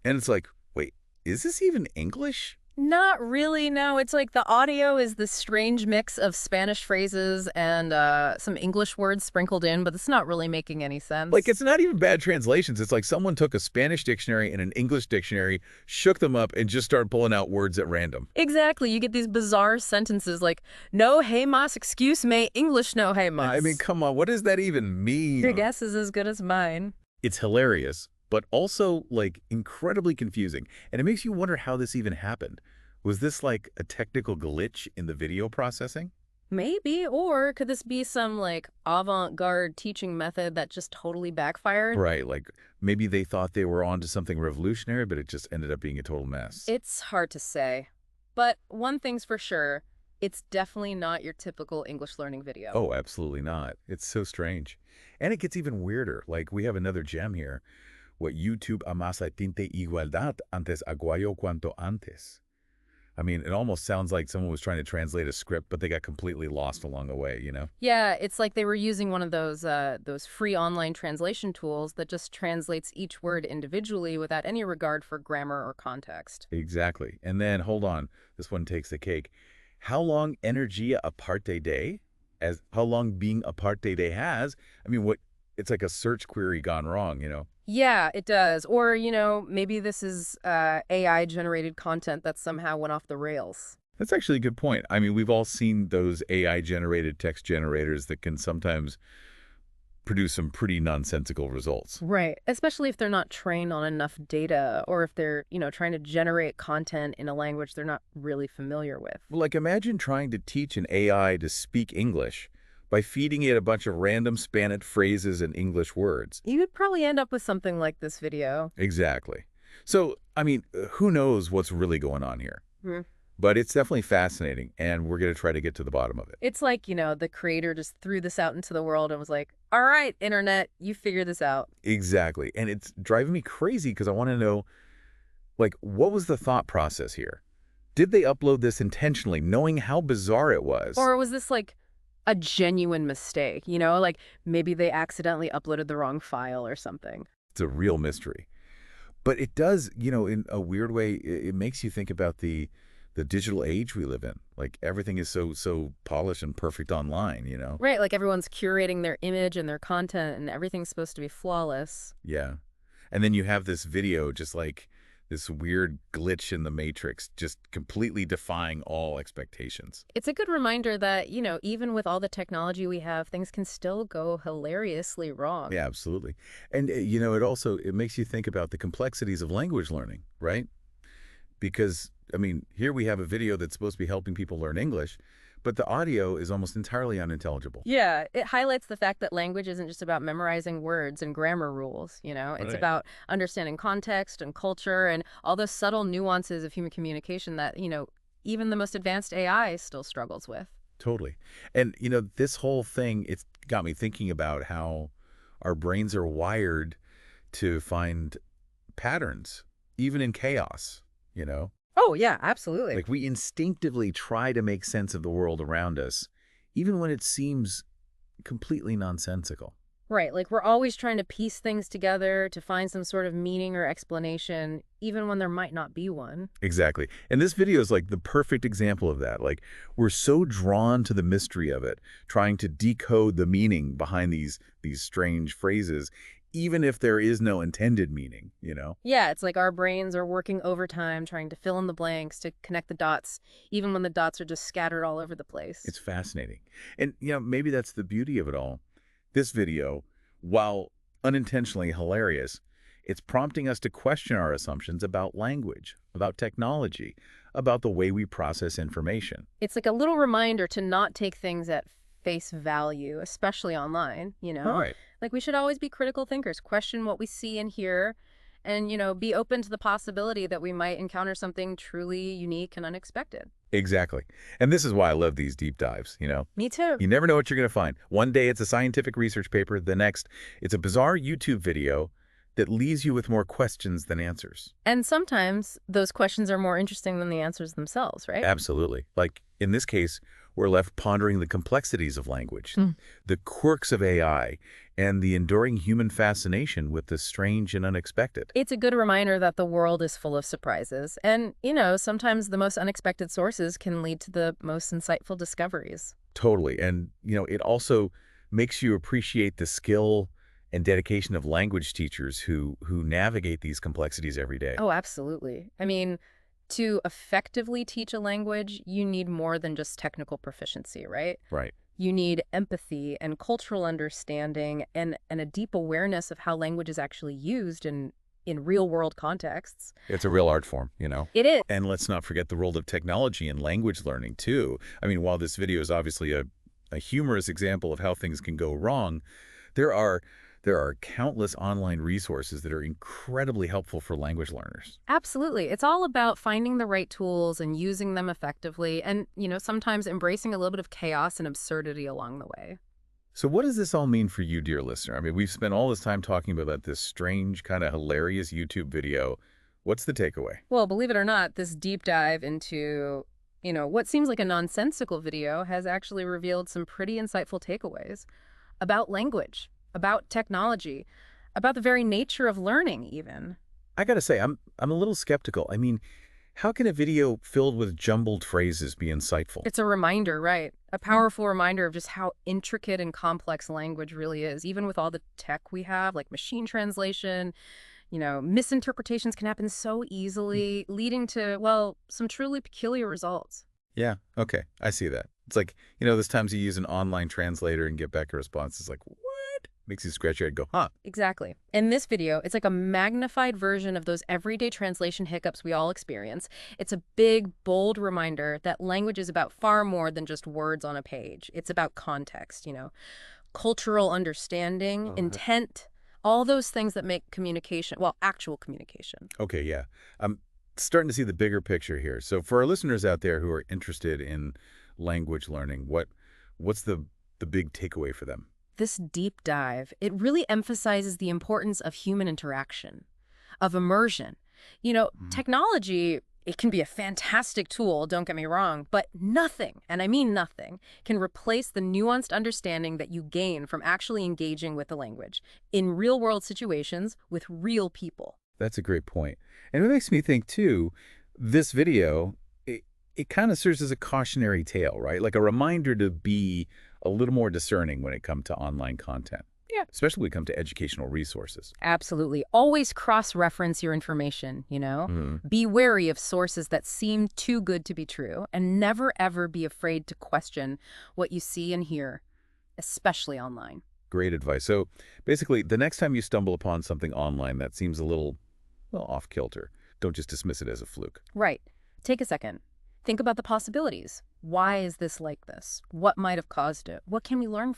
And it's like, wait, is this even English? Not really, no. It's like the audio is this strange mix of Spanish phrases and some English words sprinkled in, but it's not really making any Like, sense. it's not even bad translations. It's like someone took a Spanish dictionary and an English dictionary, shook them up, and just started pulling out words at random. Exactly. You get these bizarre sentences like, no hay mas, excuse me, English no hay I mean, mas. come on, what does that even Your mean? guess is as good as mine. It's hilarious, but also, like, incredibly confusing. And it makes you wonder how this even happened. Was this, like, a technical glitch in the video processing? Maybe, or could this be some like avant-garde teaching method that just totally backfired? Right, like, maybe they thought they were onto something revolutionary, but it just ended up being a total mess. It's hard to say. But one thing's for sure, it's definitely not your typical English learning video. Oh, absolutely not. It's so strange. And it gets even weirder. Like, we have another gem here. What YouTube amasa tinte igualdad antes aguayo cuanto antes. I mean, it almost sounds like someone was trying to translate a script, but they got completely lost along the way, you know? Yeah, it's like they were using one of those free online translation tools that just translates each word individually without any regard for grammar or context. Exactly. And then, hold on, this one takes the cake. How long energia aparte day? As how long being aparte day has? I mean, what? It's like a search query gone wrong, you know? Yeah, it does. Or, maybe this is AI-generated content that somehow went off the rails. That's actually a good point. I mean, we've all seen those AI-generated text generators that can sometimes produce some pretty nonsensical results. Right. Especially if they're not trained on enough data or if they're, trying to generate content in a language they're not really familiar with. Well, like, imagine trying to teach an AI to speak English by feeding it a bunch of random Spanish phrases and English words. You would probably end up with something like this video. Exactly. So, I mean, who knows what's really going on here? Hmm. But it's definitely fascinating, and we're going to try to get to the bottom of it. It's like, the creator just threw this out into the world and was like, all right, internet, you figure this out. Exactly. And it's driving me crazy because I want to know, like, what was the thought process here? Did they upload this intentionally, knowing how bizarre it was? Or was this like a genuine mistake, like maybe they accidentally uploaded the wrong file or something. It's a real mystery. But it does, in a weird way, it makes you think about the digital age we live in. Like, everything is so polished and perfect online, you know? Right, like everyone's curating their image and their content and everything's supposed to be flawless. Yeah. And then you have this video, just like this weird glitch in the matrix, just completely defying all expectations. It's a good reminder that, even with all the technology we have, things can still go hilariously wrong. Yeah, absolutely. And, it makes you think about the complexities of language learning, right? Because, I mean, here we have a video that's supposed to be helping people learn English, but the audio is almost entirely unintelligible. Yeah, it highlights the fact that language isn't just about memorizing words and grammar rules, It's Right. about understanding context and culture and all those subtle nuances of human communication that, even the most advanced AI still struggles with. Totally. And, this whole thing, it's got me thinking about how our brains are wired to find patterns, even in chaos, you know? Oh, yeah, absolutely. Like, we instinctively try to make sense of the world around us, even when it seems completely nonsensical. Right, like we're always trying to piece things together to find some sort of meaning or explanation, even when there might not be one. Exactly. And this video is like the perfect example of that. Like, we're so drawn to the mystery of it, trying to decode the meaning behind these strange phrases, even if there is no intended meaning, you know? Yeah, it's like our brains are working overtime trying to fill in the blanks, to connect the dots, even when the dots are just scattered all over the place. It's fascinating. And, maybe that's the beauty of it all. This video, while unintentionally hilarious, it's prompting us to question our assumptions about language, about technology, about the way we process information. It's like a little reminder to not take things at face value, especially online, All right. Like we should always be critical thinkers, question what we see and hear, and, be open to the possibility that we might encounter something truly unique and unexpected. Exactly. And this is why I love these deep dives. Me too. You never know what you're going to find. One day it's a scientific research paper. The next, it's a bizarre YouTube video that leaves you with more questions than answers. And sometimes those questions are more interesting than the answers themselves, right? Absolutely. Like, in this case, we're left pondering the complexities of language, Mm. the quirks of AI, and the enduring human fascination with the strange and unexpected. It's a good reminder that the world is full of surprises. And, sometimes the most unexpected sources can lead to the most insightful discoveries. Totally. And, it also makes you appreciate the skill and dedication of language teachers who navigate these complexities every day. Oh, absolutely. I mean, to effectively teach a language, you need more than just technical proficiency, right? Right. You need empathy and cultural understanding and a deep awareness of how language is actually used in real-world contexts. It's a real art form. It is. And let's not forget the role of technology in language learning, too. I mean, while this video is obviously a humorous example of how things can go wrong, there are countless online resources that are incredibly helpful for language learners. Absolutely. It's all about finding the right tools and using them effectively and, sometimes embracing a little bit of chaos and absurdity along the way. So what does this all mean for you, dear listener? I mean, we've spent all this time talking about this strange, kind of hilarious YouTube video. What's the takeaway? Well, believe it or not, this deep dive into, what seems like a nonsensical video has actually revealed some pretty insightful takeaways about language, about technology, about the very nature of learning even. I gotta say, I'm a little skeptical. I mean, how can a video filled with jumbled phrases be insightful? It's a reminder, right? A powerful reminder of just how intricate and complex language really is, even with all the tech we have, like machine translation. Misinterpretations can happen so easily, leading to, well, some truly peculiar results. Yeah, okay, I see that. It's like, there's times you use an online translator and get back a response. It's like, what? Makes you scratch your head and go, huh? Exactly. In this video, it's like a magnified version of those everyday translation hiccups we all experience. It's a big, bold reminder that language is about far more than just words on a page. It's about context, cultural understanding, intent, all those things that make communication, well, actual communication. Okay, yeah. I'm starting to see the bigger picture here. So for our listeners out there who are interested in language learning, what's the big takeaway for them? This deep dive, it really emphasizes the importance of human interaction, of immersion. Technology, it can be a fantastic tool, don't get me wrong, but nothing, and I mean nothing, can replace the nuanced understanding that you gain from actually engaging with the language in real-world situations with real people. That's a great point. And it makes me think, too, this video, it kind of serves as a cautionary tale, right? Like a reminder to be a little more discerning when it comes to online content. Yeah. Especially when it comes to educational resources. Absolutely. Always cross-reference your information, Be wary of sources that seem too good to be true, and never, ever be afraid to question what you see and hear, especially online. Great advice. So basically, the next time you stumble upon something online that seems a little, well, off-kilter, don't just dismiss it as a fluke. Right. Take a second. Think about the possibilities. Why is this like this? What might have caused it? What can we learn from